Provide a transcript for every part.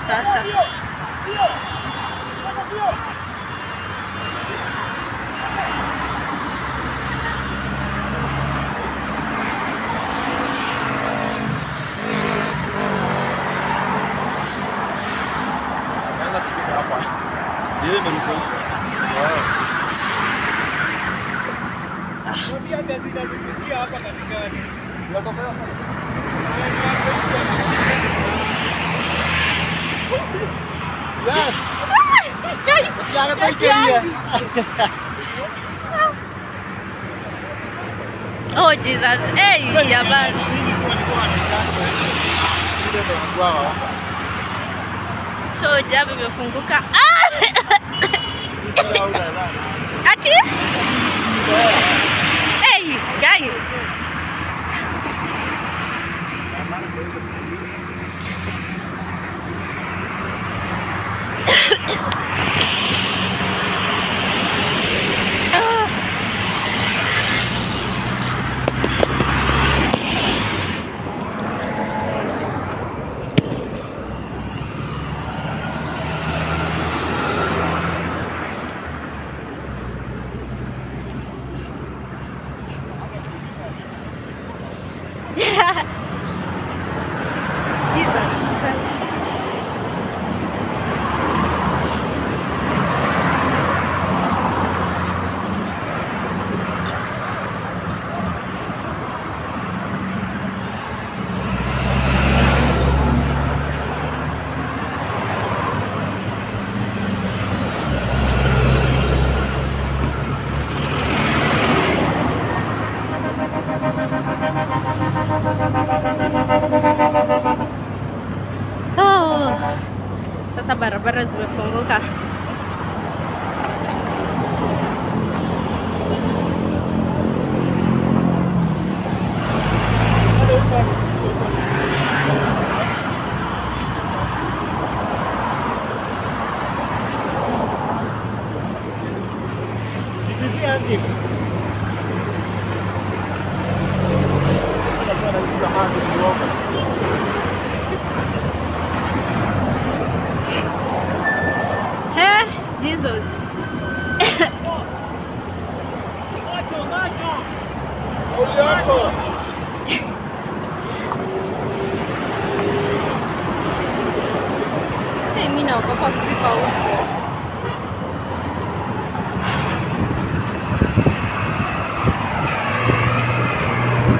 sasa. Oh Jesus, hey jamani. So jabu imefunguka. Ati? Hey, guys. Sasa barabara zimefunguka. Jesus. Hey, mimi naogopa kufika huko.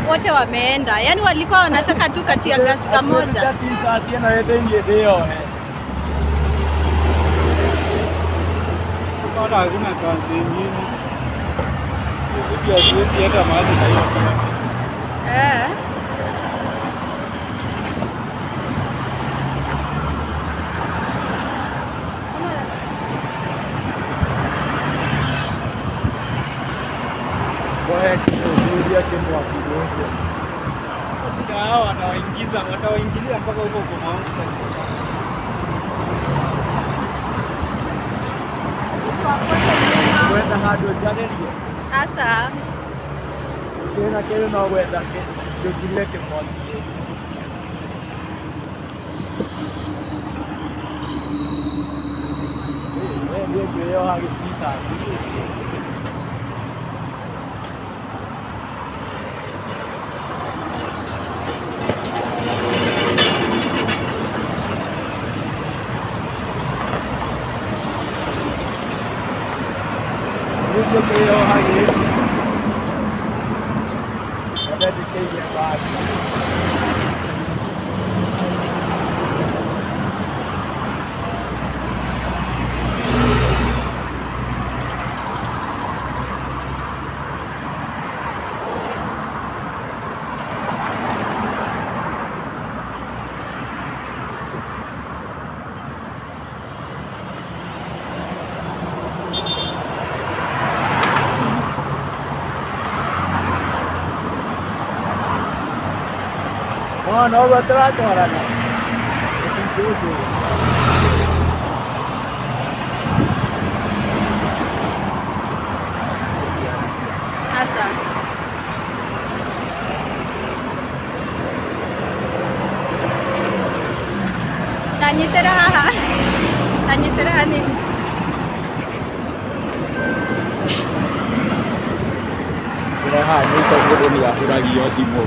Wote wameenda. Yaani walikuwa wanataka tu kati ya gasi kamoja. Hakuna kazi nyingine. Siwezi hata mahali na hiyo. Shida hao watawaingilia mpaka huko kwa Master. Kwenda hadi channel hiyo. Asa. Tena kile na kwenda ndio kilete mmoja. Ndio hadi pisa. Ndio kile hadi. Ada di sini ya. No, atrás ahora no. Es un puto. Asa. Tanyitera haha. anyitira nini? Haha nĩ mũndũ nĩ ahũragio thimũ.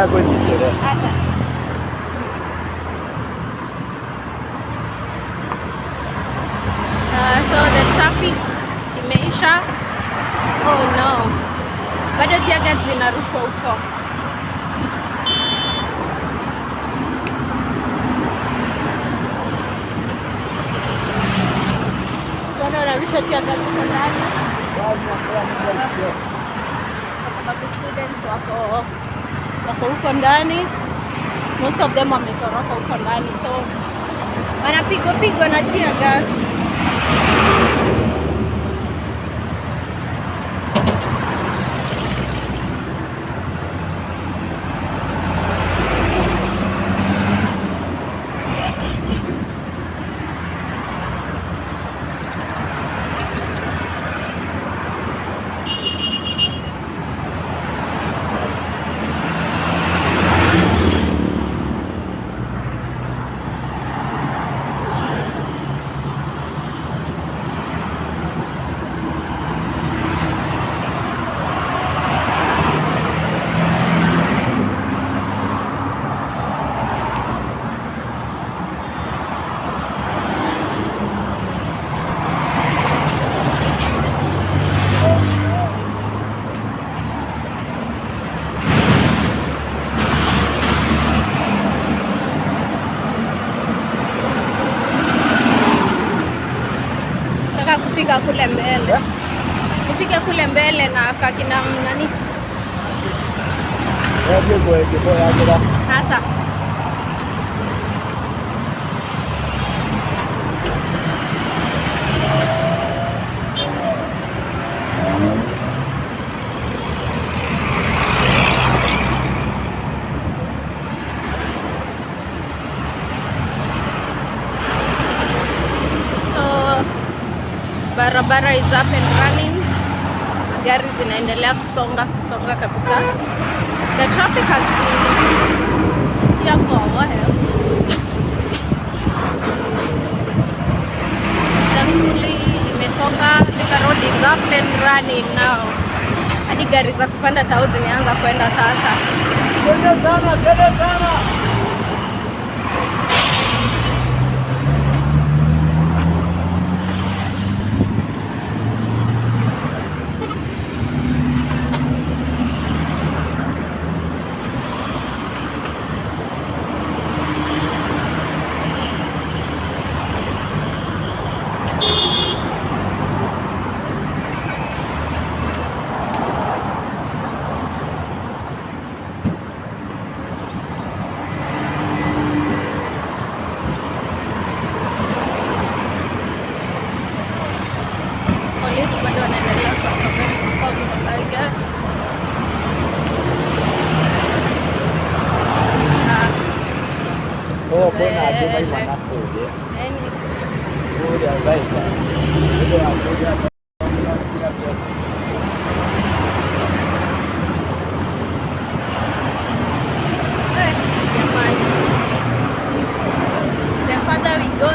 Ekũnyitĩre. So the traffic imeisha. Oh no. Bado tear gas zinarushwa huko. Wanarusha tear gas huko ndani. Sababu students wako huko ndani. Most of them wametoroka huko ndani. So wanapigwa na tear gas. Kufika kule mbele. Nifike kule mbele na kakina nani? Sasa. Barabara is up and running. Magari zinaendelea kusonga kabisa. The traffic has been here for a while. Thankfully imetoka. The road is up and running now. Hadi gari za kupanda sao zimeanza kwenda sasa. Twende sana.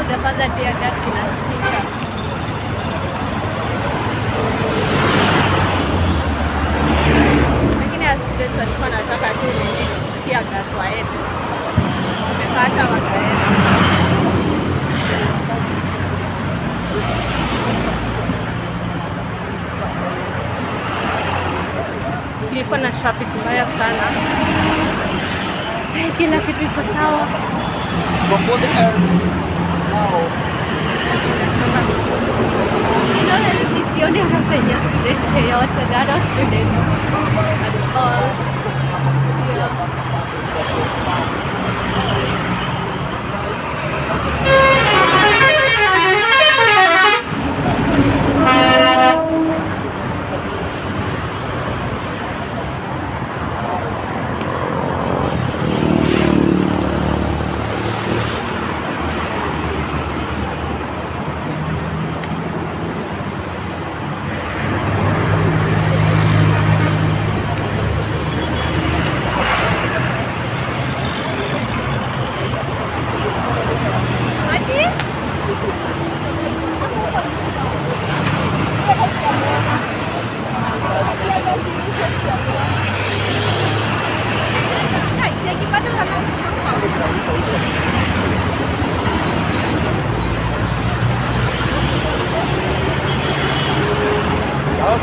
The further tear gas inasikika. Lakini students walikuwa wanataka tu tear gas waende. Wamepata wakaenda. Kulikuwa na traffic mbaya sana. Sasa kila kitu iko sawa. Sioni hasa yenye student yeyote, there are students at all.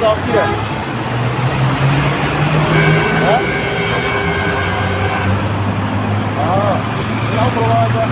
Sağ kilo. Ha? Não prova.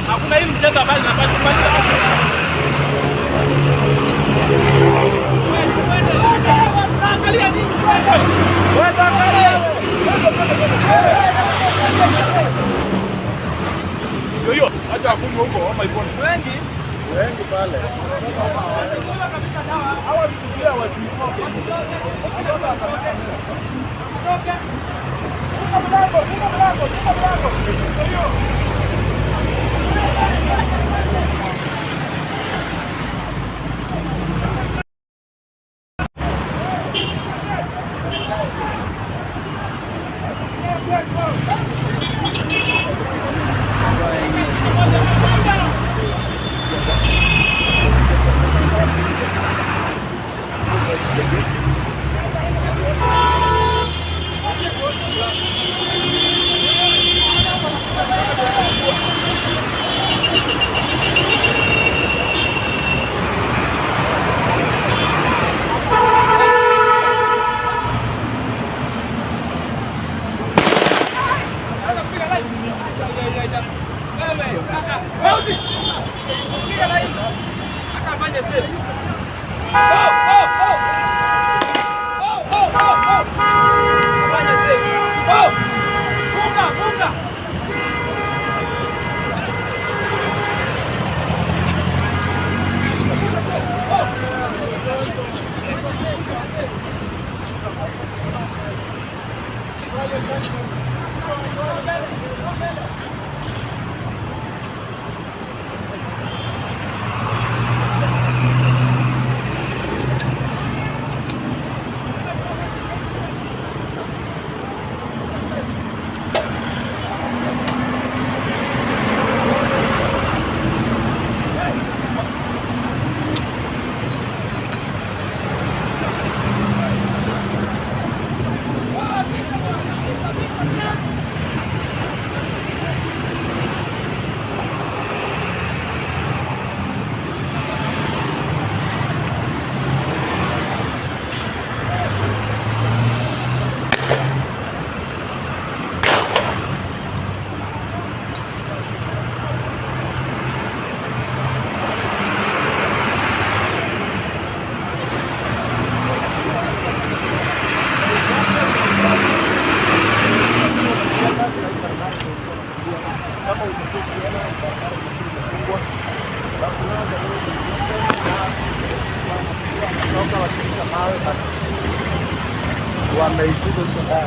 Hakuna hili mchezo ambao linapaswa angalia nini? Wewe angalia. Yo, acha akume huko ama ipone. Wengi pale. Hawa vitu wasipoke.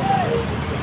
sana.